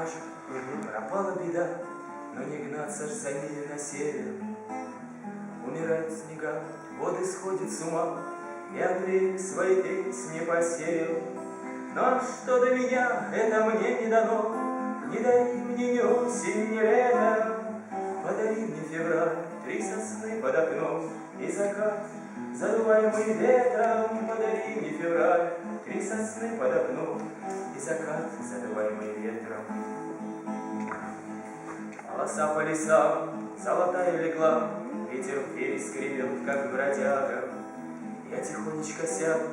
скажет, пропала беда, но не гнаться ж за нею на север. Умирают снега, воды сходят с ума, и апрель свои песни посеял. Но что до меня, это мне не дано, не дари мне ни осень, ни лето. Подари мне февраль, 3 сосны под окном и закат, задуваемый ветром. Подари мне февраль, 3 сосны под окном и закат, задуваемый ветром. Голоса по лесам, золотая легла, ветер в двери скребет, как бродяга. Я тихонечко сяду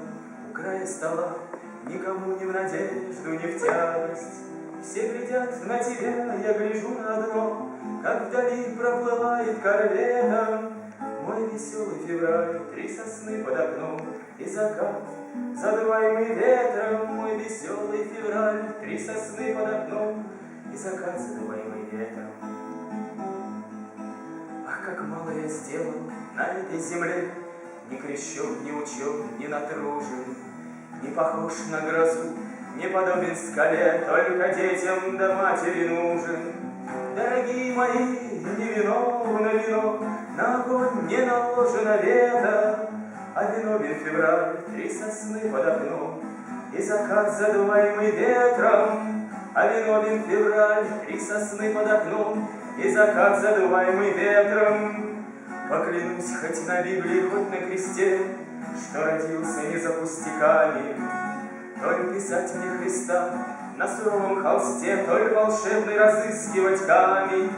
у края стола, никому не в надежду, не в тягость. Все глядят на тебя, я гляжу на одно, как вдали проплывает корветом мой веселый февраль, 3 сосны под окном и закат, задуваемый ветром. Мой веселый февраль, 3 сосны под окном и закат, задуваемый ветром. Ах, как мало я сделал на этой земле, не крещен, не учен, не натружен, не похож на грозу, не подобен скале, только детям да матери нужен. Дорогие мои, не вино на вино, на огонь не наложено лето, а виновен февраль, 3 сосны под окном и закат, задуваемый ветром. А виновен февраль, 3 сосны под окном и закат, задуваемый ветром. Поклянусь хоть на Библии, хоть на кресте, что родился не за пустяками, толь писать мне Христа на суровом холсте, толь волшебный разыскивать камень.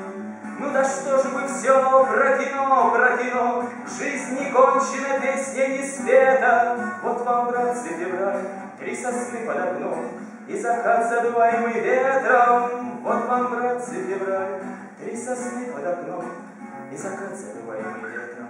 Ну да что же вы все про кино, жизнь не кончена, песня не спета. Вот вам, братцы, февраль, 3 сосны под окном и закат, задуваемый ветром. Вот вам, братцы, февраль, 3 сосны под окном и закат, задуваемый ветром.